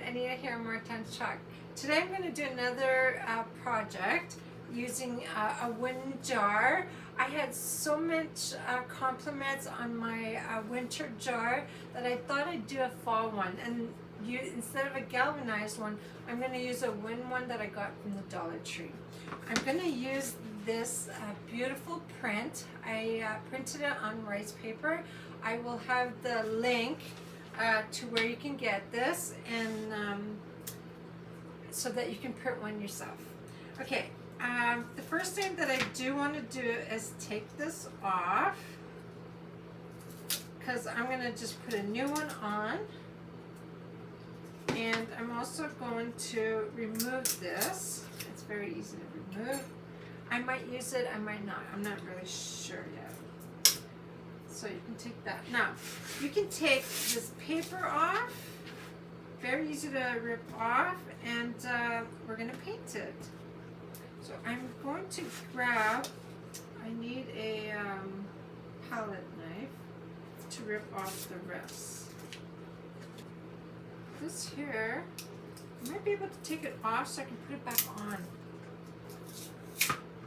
Anita here, More Time to Chalk. Today I'm going to do another project using a wooden jar. I had so much compliments on my winter jar that I thought I'd do a fall one. And instead of a galvanized one, I'm going to use a wooden one that I got from the Dollar Tree. I'm going to use this beautiful print. I printed it on rice paper. I will have the link to where you can get this, and so that you can print one yourself. Okay, the first thing that I do want to do is take this off, because I'm going to just put a new one on, and I'm also going to remove this. It's very easy to remove. I might use it, I might not. I'm not really sure yet. So you can take that. Now, you can take this paper off. Very easy to rip off, and we're going to paint it. So I'm going to grab, I need a palette knife to rip off the rest. This here, I might be able to take it off so I can put it back on.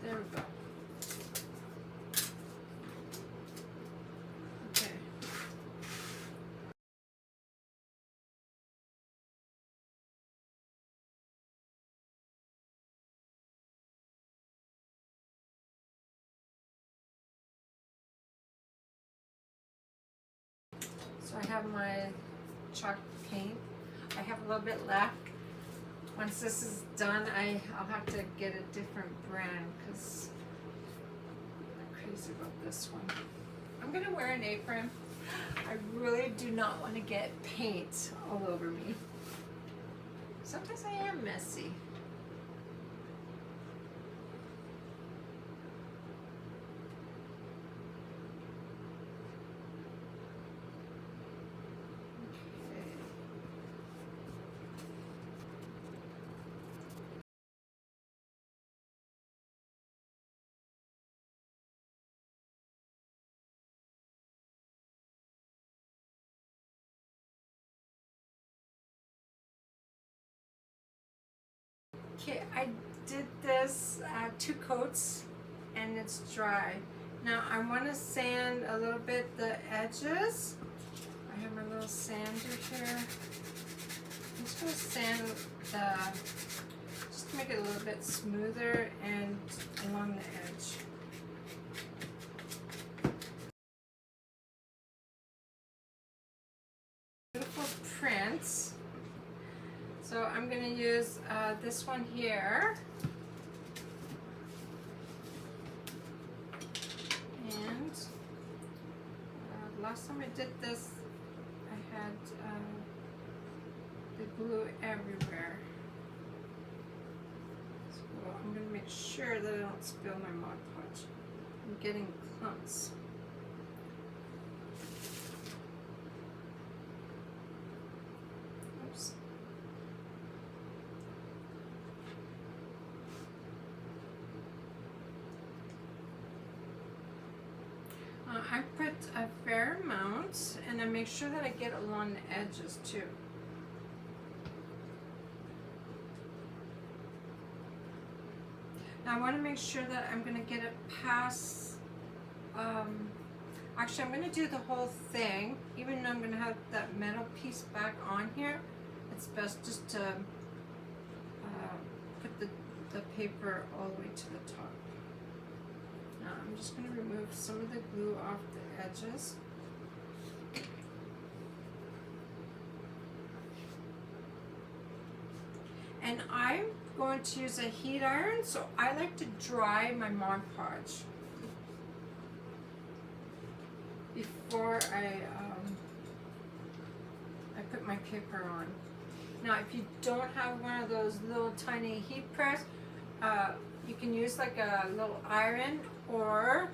There we go. So I have my chalk paint. I have a little bit left. Once this is done, I'll have to get a different brand because I'm crazy about this one. I'm going to wear an apron. I really do not want to get paint all over me. Sometimes I am messy. Okay, I did this 2 coats and it's dry. Now I want to sand a little bit the edges. I have my little sander here. I'm just going to sand just to make it a little bit smoother and along the edge. Beautiful prints. So I'm going to use this one here, and last time I did this I had the glue everywhere, so I'm going to make sure that I don't spill my Mod Podge. I'm getting clumps. I put a fair amount, and I make sure that I get along the edges too. Now I want to make sure that I'm going to get it past, actually I'm going to do the whole thing, even though I'm going to have that metal piece back on here. It's best just to put the paper all the way to the top. Now I'm just going to remove some of the glue off the edges. And I'm going to use a heat iron, so I like to dry my Mod Podge before I put my paper on. Now if you don't have one of those little tiny heat press, you can use like a little iron, or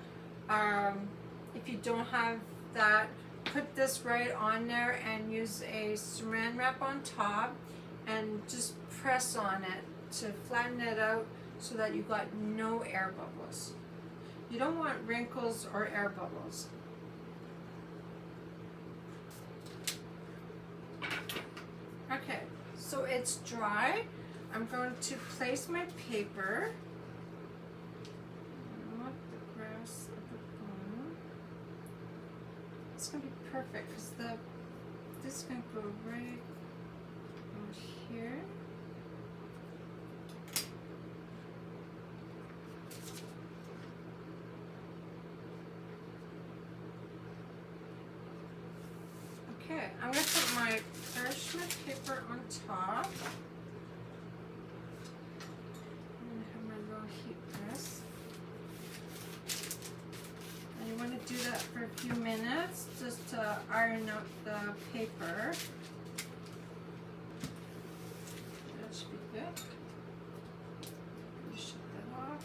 if you don't have that, put this right on there and use a saran wrap on top and just press on it to flatten it out so that you got no air bubbles. You don't want wrinkles or air bubbles. Okay, So it's dry. I'm going to place my paper. I want the grass at the bottom. It's going to be perfect because this is going to go right out here. Okay, I'm going to put my parchment paper on top. I'm going to have my little heat press. And you want to do that for a few minutes just to iron out the paper. That should be good. Shut that off.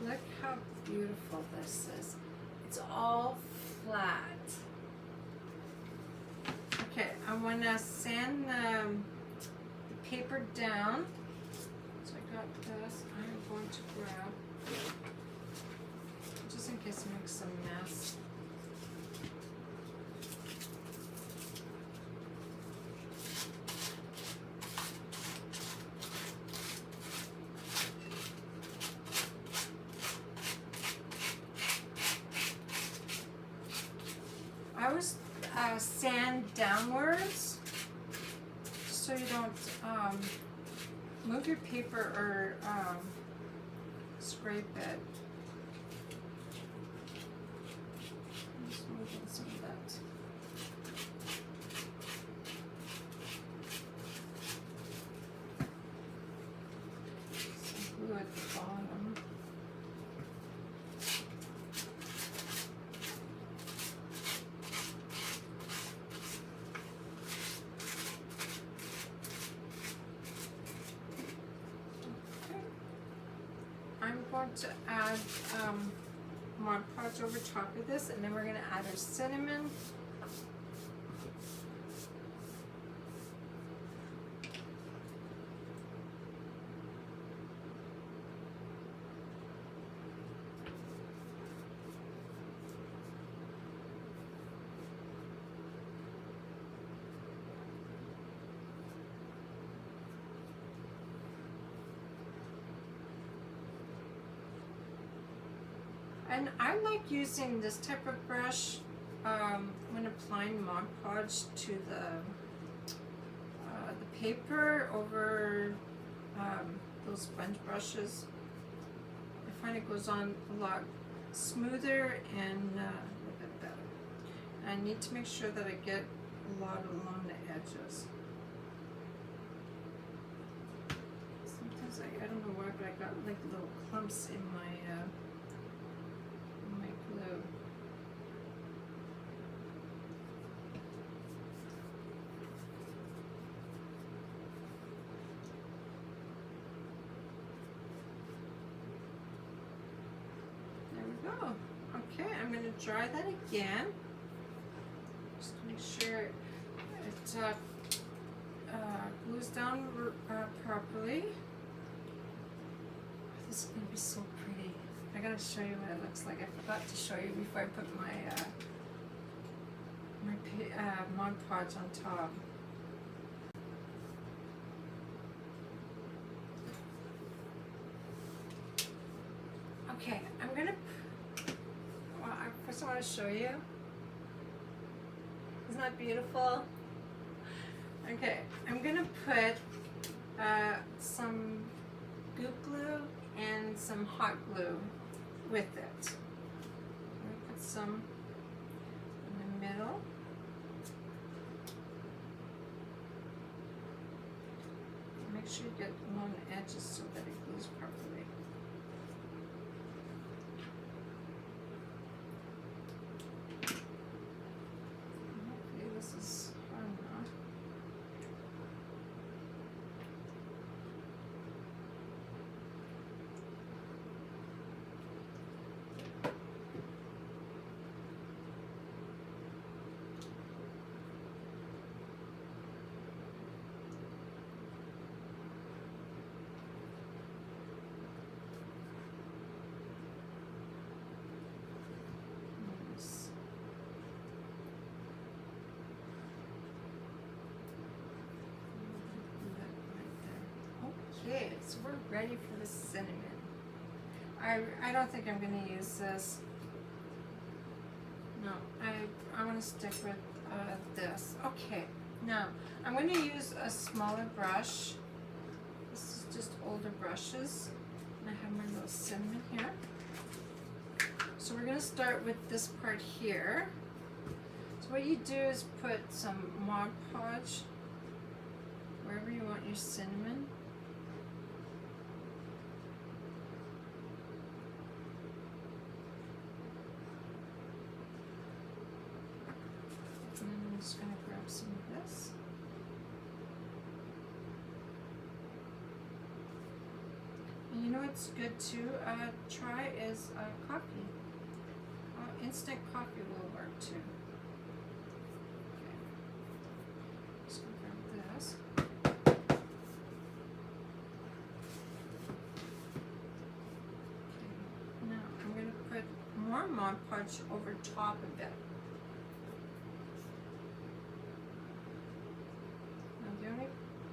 Look how beautiful this is. It's all flat. Okay, I want to sand the paper down. So I got this. I'm going to grab, just in case it makes some mess. I always sand downwards so you don't move your paper or scrape it. I'm just moving some of that. Some glue at the bottom. I'm going to add Mod Podge over top of this, and then we're going to add our cinnamon. And I like using this type of brush when applying Mod Podge to the paper over those sponge brushes. I find it goes on a lot smoother and a little bit better. I need to make sure that I get a lot along the edges. Sometimes I don't know why, but I got like little clumps in my glue. There we go. Okay, I'm going to dry that again. Just to make sure it glues down properly. This is going to be so pretty. I gotta show you what it looks like. I forgot to show you before I put my Mod Podge on top. Okay, I'm gonna. Well, first I want to show you. Isn't that beautiful? Okay, I'm gonna put some goop glue and some hot glue with it. I'm going to put some in the middle. Make sure you get along the edges so that it glues properly. Hopefully this is hard enough. Okay, so we're ready for the cinnamon. I don't think I'm going to use this. No, I want to stick with this. Okay, now I'm going to use a smaller brush. This is just older brushes. And I have my little cinnamon here. So we're going to start with this part here. So what you do is put some Mod Podge wherever you want your cinnamon. And then I'm just going to grab some of this. And you know what's good to try is coffee. Instant coffee will work too. Okay. Just going to grab this. Okay. Now I'm going to put more Mod Podge over top of it. Now the only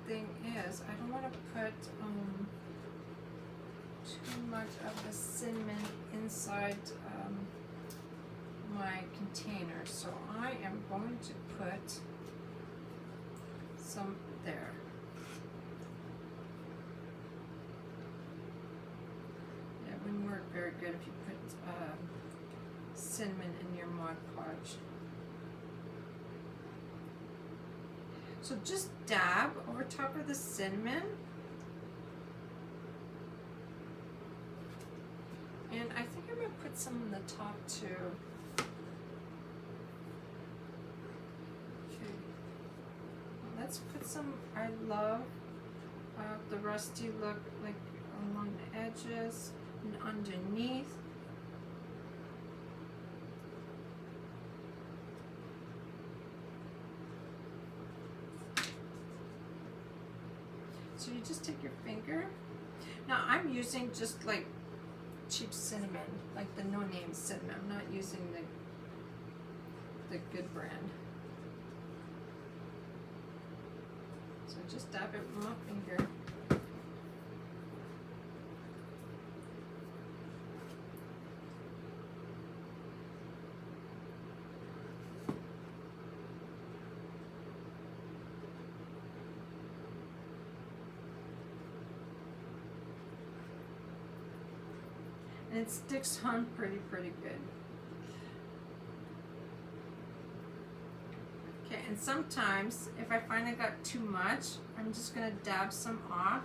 thing is I don't want to put too much of the cinnamon inside my container, so I am going to put some there. Yeah, it wouldn't work very good if you put cinnamon in your Mod Podge. So just dab over top of the cinnamon. And I think I'm going to put some on the top too. Okay. Let's put some, I love the rusty look, like along the edges and underneath. So you just take your finger. Now I'm using just like cheap cinnamon, like the no-name cinnamon. I'm not using the good brand. So just dab it with my finger. And it sticks on pretty good. Okay, and sometimes if I find I got too much, I'm just gonna dab some off.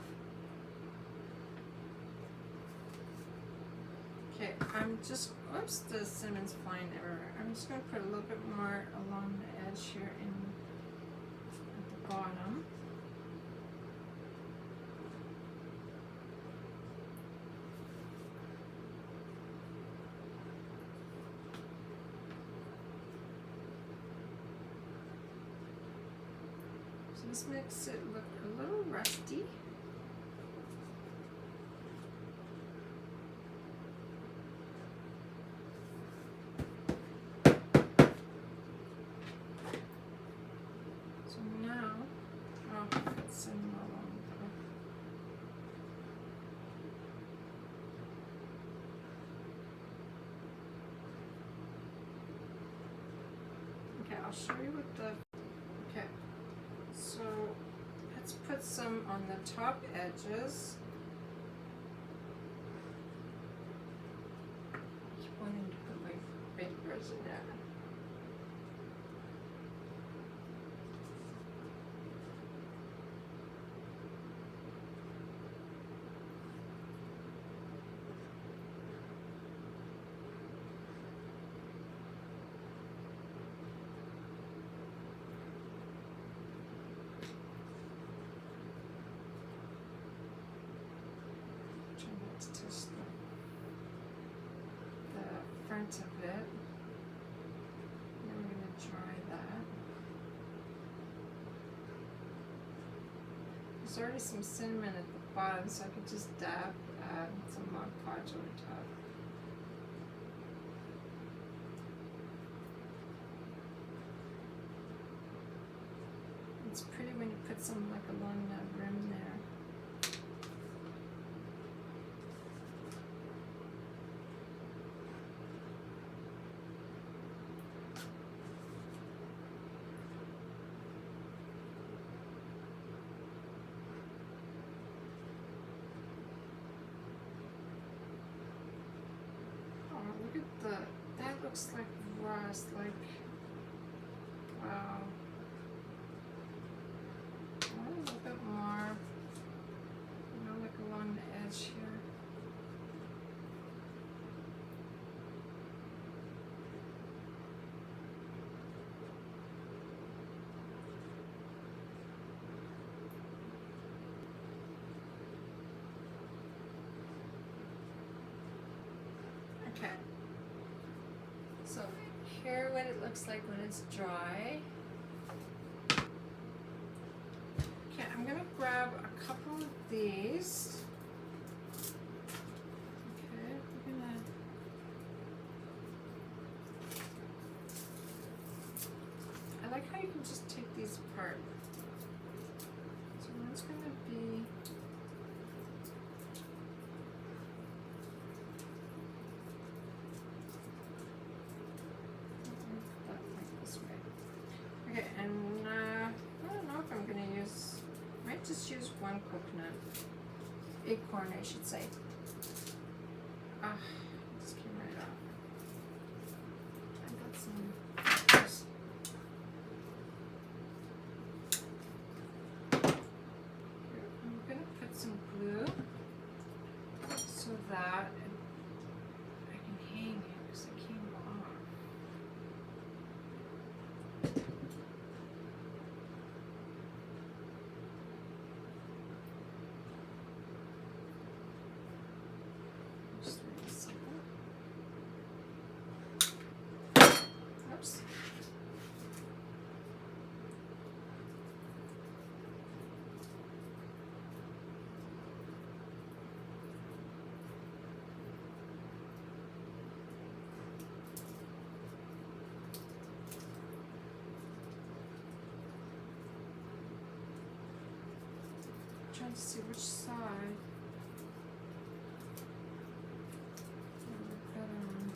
Okay, I'm just, oops, the cinnamon's flying everywhere. I'm just gonna put a little bit more along the edge here and at the bottom. This makes it look a little rusty. So now, oh, it's cinnamon all over. Okay, I'll show you what the, okay. So let's put some on the top edges. I keep wanting to put my fingers in there. Just the front of it. Then we're going to dry that. There's already some cinnamon at the bottom, so I could just dab some Mod Podge over top. It's pretty when you put some like along the rim there. looks like rust, like, wow. A little bit more, you know, like along the edge here. Okay, so here what it looks like when it's dry. Okay, I'm gonna grab a couple of these. Okay, we're gonna I like how you can just take these apart. So one's gonna be okay, and I don't know if I'm going to use, might just use one coconut, acorn I should say. Ah, it just came right off. I got some peppers. Here, I'm going to put some glue so that I can hang it because it came off. Oops. Trying to see which side would look better on.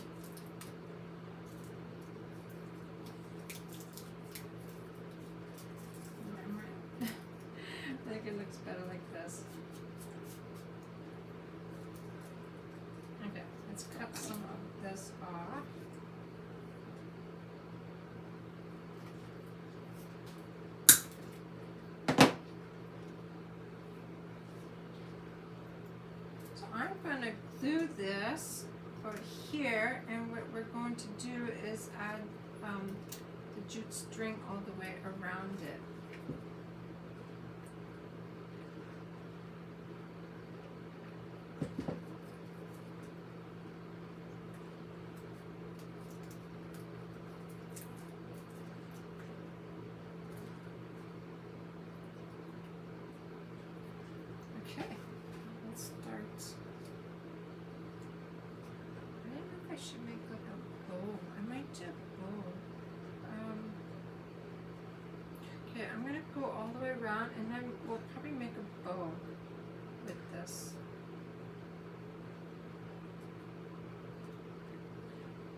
I think it looks better like this. Okay, let's cut some of this off. So I'm going to glue this over here, and what we're going to do is add the jute string all the way around it. Okay, let's start. I don't know if I should make like a bow. I might do a bow. Okay, I'm gonna go all the way around, and then we'll probably make a bow with this.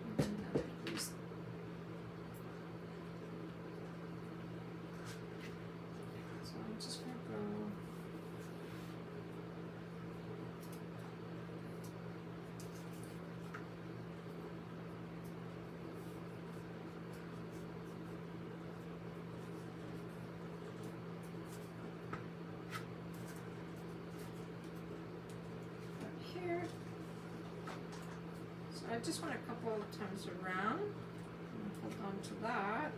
And then another piece. So I'm just gonna go. Here. So I just went a couple of times around and hold on to that.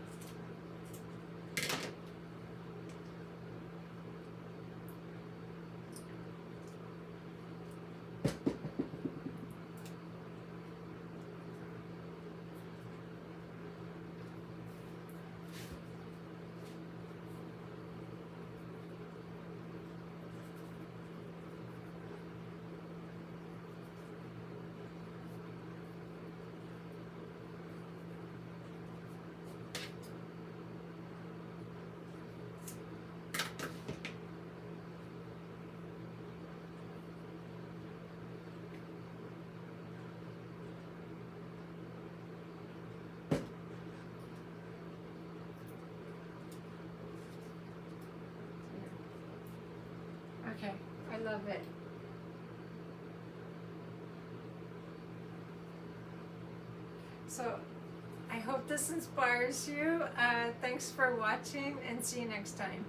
Okay, I love it. So I hope this inspires you. Thanks for watching and see you next time.